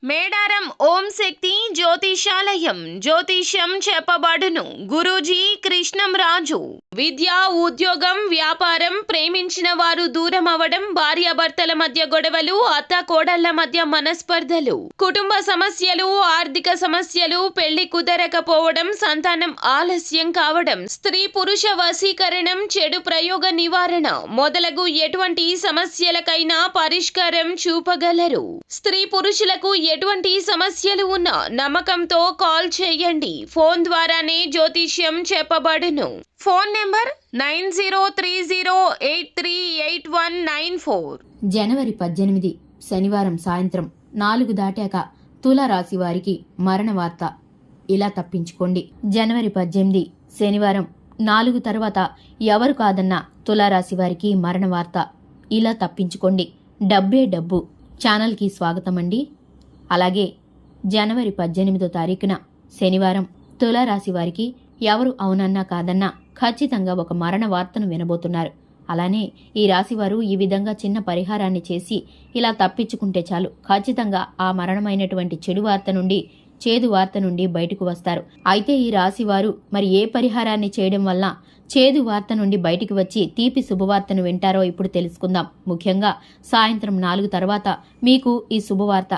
మేడారం ఓం శక్తి జ్యోతిషాలయం జ్యోతిష్యం చెప్పబడును. గురూజీ కృష్ణంరాజు. విద్య, ఉద్యోగం, వ్యాపారం, ప్రేమించిన వారు దూరం అవడం, భార్యాభర్తల మధ్య గొడవలు, అత్త కోడళ్ల మధ్య మనస్పర్ధలు, కుటుంబ సమస్యలు, ఆర్థిక సమస్యలు, పెళ్లి కుదరకపోవడం, సంతానం ఆలస్యం కావడం, స్త్రీ పురుష వశీకరణం, చెడు ప్రయోగ నివారణ మొదలగు ఎటువంటి సమస్యలకైనా పరిష్కారం చూపగలరు. స్త్రీ పురుషులకు ఎటువంటి సమస్యలు ఉన్నా నమ్మకంతో కాల్ చేయండి. ఫోన్ ద్వారానే జ్యోతిష్యం చెప్పబడును. Phone number 9030838194. జనవరి 18 శనివారం సాయంత్రం 4 దాటాక తులారాశి వారికి మరణ వార్త. ఇలా తప్పించుకోండి. జనవరి 18 శనివారం 4 తర్వాత ఎవరు కాదన్నా తులారాశి వారికి మరణ వార్త. ఇలా తప్పించుకోండి. డబ్బే డబ్బు. ఛానల్కి స్వాగతం అండి. అలాగే జనవరి 18వ తారీఖున శనివారం తులారాశి వారికి ఎవరు అవునన్నా కాదన్నా ఖచ్చితంగా ఒక మరణ వార్తను వినబోతున్నారు. అలానే ఈ రాశివారు ఈ విధంగా చిన్న పరిహారాన్ని చేసి ఇలా తప్పించుకుంటే చాలు, ఖచ్చితంగా ఆ మరణమైనటువంటి చెడు వార్త నుండి, చేదు వార్త నుండి బయటకు వస్తారు. అయితే ఈ రాశివారు మరి ఏ పరిహారాన్ని చేయడం వల్ల చేదు వార్త నుండి బయటికి వచ్చి తీపి శుభవార్తను వింటారో ఇప్పుడు తెలుసుకుందాం. ముఖ్యంగా సాయంత్రం 4 తర్వాత మీకు ఈ శుభవార్త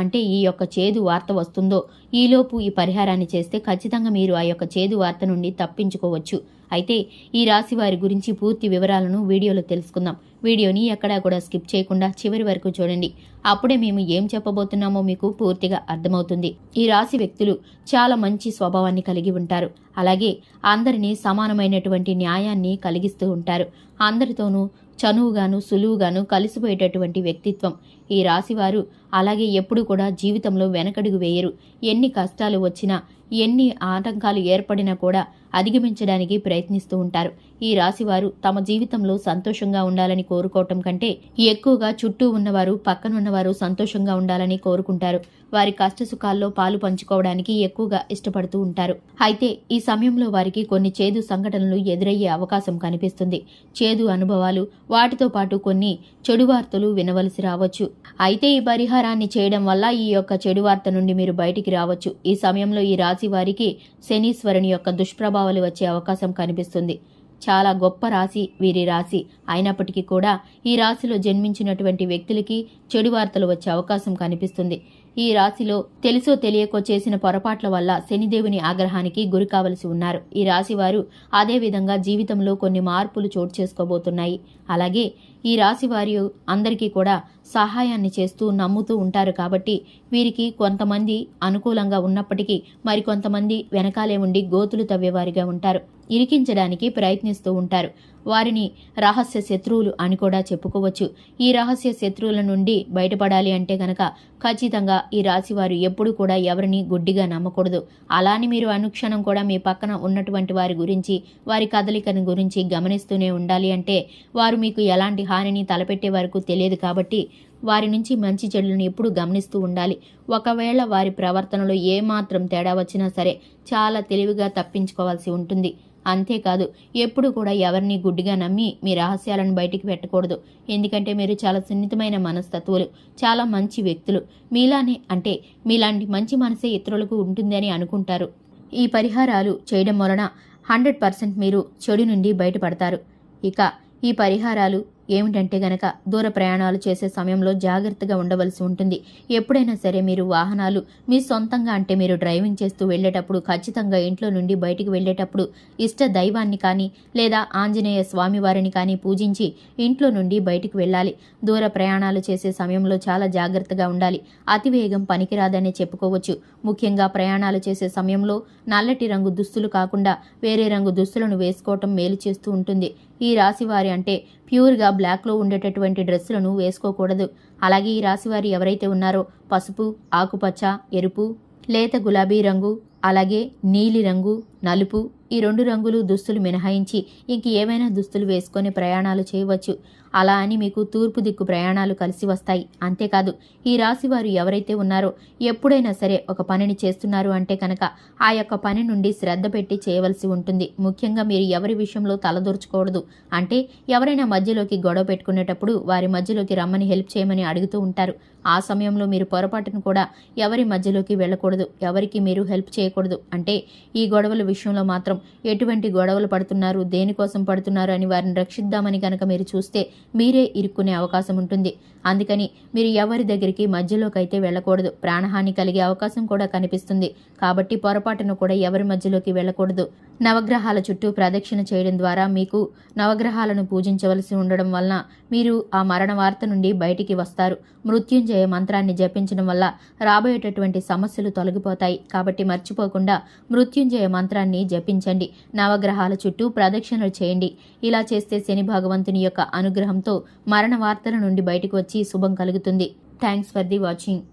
అంటే ఈ యొక్క చేదు వార్త వస్తుందో ఈలోపు ఈ పరిహారాన్ని చేస్తే ఖచ్చితంగా మీరు ఆ యొక్క చేదు వార్త నుండి తప్పించుకోవచ్చు. అయితే ఈ రాశి వారి గురించి పూర్తి వివరాలను వీడియోలో తెలుసుకుందాం. వీడియోని ఎక్కడా కూడా స్కిప్ చేయకుండా చివరి వరకు చూడండి. అప్పుడే మేము ఏం చెప్పబోతున్నామో మీకు పూర్తిగా అర్థమవుతుంది. ఈ రాశి వ్యక్తులు చాలా మంచి స్వభావాన్ని కలిగి ఉంటారు. అలాగే అందరినీ సమానమైనటువంటి న్యాయాన్ని కలిగిస్తూ ఉంటారు. అందరితోనూ చనువుగాను సులువుగాను కలిసిపోయేటటువంటి వ్యక్తిత్వం ఈ రాశివారు. అలాగే ఎప్పుడు కూడా జీవితంలో వెనకడుగు వేయరు. ఎన్ని కష్టాలు వచ్చినా, ఎన్ని ఆటంకాలు ఏర్పడినా కూడా అధిగమించడానికి ప్రయత్నిస్తూ ఉంటారు. ఈ రాశివారు తమ జీవితంలో సంతోషంగా ఉండాలని కోరుకోవటం కంటే ఎక్కువగా చుట్టూ ఉన్నవారు, పక్కనున్నవారు సంతోషంగా ఉండాలని కోరుకుంటారు. వారి కష్టసుఖాల్లో పాలు పంచుకోవడానికి ఎక్కువగా ఇష్టపడుతూ ఉంటారు. అయితే ఈ సమయంలో వారికి కొన్ని చేదు సంఘటనలు ఎదురయ్యే అవకాశం కనిపిస్తుంది. చేదు అనుభవాలు, వాటితో పాటు కొన్ని చెడు వార్తలు వినవలసి రావచ్చు. అయితే ఈ పరిహారాన్ని చేయడం వల్ల ఈ యొక్క చెడు వార్త నుండి మీరు బయటికి రావచ్చు. ఈ సమయంలో ఈ రాశి వారికి శనీశ్వరుని యొక్క దుష్ప్రభావాలు వచ్చే అవకాశం కనిపిస్తుంది. చాలా గొప్ప రాశి వీరి రాశి అయినప్పటికీ కూడా ఈ రాశిలో జన్మించినటువంటి వ్యక్తులకి చెడు వార్తలు వచ్చే అవకాశం కనిపిస్తుంది. ఈ రాశిలో తెలుసో తెలియకో చేసిన పొరపాట్ల వల్ల శనిదేవుని ఆగ్రహానికి గురి కావలసి ఉన్నారు. ఈ రాశి వారు అదేవిధంగా జీవితంలో కొన్ని మార్పులు చోటు చేసుకోబోతున్నాయి. అలాగే ఈ రాశి వారి అందరికీ కూడా సహాయాన్ని చేస్తూ నమ్ముతూ ఉంటారు. కాబట్టి వీరికి కొంతమంది అనుకూలంగా ఉన్నప్పటికీ మరికొంతమంది వెనకాలే ఉండి గోతులు తవ్వేవారిగా ఉంటారు. ఇరికించడానికి ప్రయత్నిస్తూ ఉంటారు. వారిని రహస్య శత్రువులు అని కూడా చెప్పుకోవచ్చు. ఈ రహస్య శత్రువుల నుండి బయటపడాలి అంటే గనక ఖచ్చితంగా ఈ రాశి వారు ఎప్పుడు కూడా ఎవరిని గుడ్డిగా నమ్మకూడదు. అలాని మీరు అనుక్షణం కూడా మీ పక్కన ఉన్నటువంటి వారి గురించి, వారి కదలికను గురించి గమనిస్తూనే ఉండాలి. అంటే వారు మీకు ఎలాంటి హానిని తలపెట్టే వరకు తెలియదు. కాబట్టి వారి నుంచి మంచి చెడులను ఎప్పుడు గమనిస్తూ ఉండాలి. ఒకవేళ వారి ప్రవర్తనలో ఏమాత్రం తేడా వచ్చినా సరే చాలా తెలివిగా తప్పించుకోవాల్సి ఉంటుంది. అంతేకాదు ఎప్పుడు కూడా ఎవరిని గుడ్డిగా నమ్మి మీ రహస్యాలను బయటికి పెట్టకూడదు. ఎందుకంటే మీరు చాలా సున్నితమైన మనస్తత్వులు, చాలా మంచి వ్యక్తులు. మీలాంటి మంచి మనసే ఇతరులకు ఉంటుంది అని అనుకుంటారు. ఈ పరిహారాలు చేయడం వలన 100% మీరు చెడు నుండి బయటపడతారు. ఇక ఈ పరిహారాలు ఏమిటంటే గనక దూర ప్రయాణాలు చేసే సమయంలో జాగ్రత్తగా ఉండవలసి ఉంటుంది. ఎప్పుడైనా సరే మీరు వాహనాలు మీ సొంతంగా అంటే మీరు డ్రైవింగ్ చేస్తూ వెళ్ళేటప్పుడు ఖచ్చితంగా ఇంట్లో నుండి బయటికి వెళ్ళేటప్పుడు ఇష్ట దైవాన్ని కానీ లేదా ఆంజనేయ స్వామివారిని కానీ పూజించి ఇంట్లో నుండి బయటికి వెళ్ళాలి. దూర ప్రయాణాలు చేసే సమయంలో చాలా జాగ్రత్తగా ఉండాలి. అతివేగం పనికిరాదనే చెప్పుకోవచ్చు. ముఖ్యంగా ప్రయాణాలు చేసే సమయంలో నల్లటి రంగు దుస్తులు కాకుండా వేరే రంగు దుస్తులను వేసుకోవటం మేలు చేస్తూ ఉంటుంది. ఈ రాశివారి అంటే ప్యూర్గా బ్లాక్లో ఉండేటటువంటి డ్రెస్సులను వేసుకోకూడదు. అలాగే ఈ రాశివారి ఎవరైతే ఉన్నారో పసుపు, ఆకుపచ్చ, ఎరుపు, లేత గులాబీ రంగు, అలాగే నీలి రంగు, నలుపు ఈ 2 రంగులు దుస్తులు మినహాయించి ఇంక ఏవైనా దుస్తులు వేసుకొని ప్రయాణాలు చేయవచ్చు. అలా అని మీకు తూర్పు దిక్కు ప్రయాణాలు కలిసి వస్తాయి. అంతేకాదు ఈ రాశి వారు ఎవరైతే ఉన్నారో ఎప్పుడైనా సరే ఒక పనిని చేస్తున్నారు అంటే కనుక ఆ యొక్క పని నుండి శ్రద్ధ పెట్టి చేయవలసి ఉంటుంది. ముఖ్యంగా మీరు ఎవరి విషయంలో తలదూర్చకూడదు. అంటే ఎవరైనా మధ్యలోకి గొడవ పెట్టుకునేటప్పుడు వారి మధ్యలోకి రమ్మని హెల్ప్ చేయమని అడుగుతూ ఉంటారు. ఆ సమయంలో మీరు పొరపాటును కూడా ఎవరి మధ్యలోకి వెళ్ళకూడదు. ఎవరికి మీరు హెల్ప్ చేయకూడదు. అంటే ఈ గొడవల విషయంలో మాత్రం ఎటువంటి గొడవలు పడుతున్నారు, దేనికోసం పడుతున్నారు అని వారిని రక్షిద్దామని కనుక మీరు చూస్తే మీరే ఇరుక్కునే అవకాశం ఉంటుంది. అందుకని మీరు ఎవరి దగ్గరికి మధ్యలోకైతే వెళ్ళకూడదు. ప్రాణహాని కలిగే అవకాశం కూడా కనిపిస్తుంది. కాబట్టి పొరపాటును కూడా ఎవరి మధ్యలోకి వెళ్ళకూడదు. నవగ్రహాల చుట్టూ ప్రదక్షిణ చేయడం ద్వారా మీకు నవగ్రహాలను పూజించవలసి ఉండడం వలన మీరు ఆ మరణ వార్త నుండి బయటికి వస్తారు. మృత్యుంజయ మంత్రాన్ని జపించడం వల్ల రాబోయేటటువంటి సమస్యలు తొలగిపోతాయి. కాబట్టి మర్చిపోకుండా మృత్యుంజయ మంత్రాన్ని జపించండి. నవగ్రహాల చుట్టూ ప్రదక్షిణలు చేయండి. ఇలా చేస్తే శని భగవంతుని యొక్క అనుగ్రహంతో మరణ వార్తల నుండి బయటకు వచ్చి శుభం కలుగుతుంది. Thanks for the watching.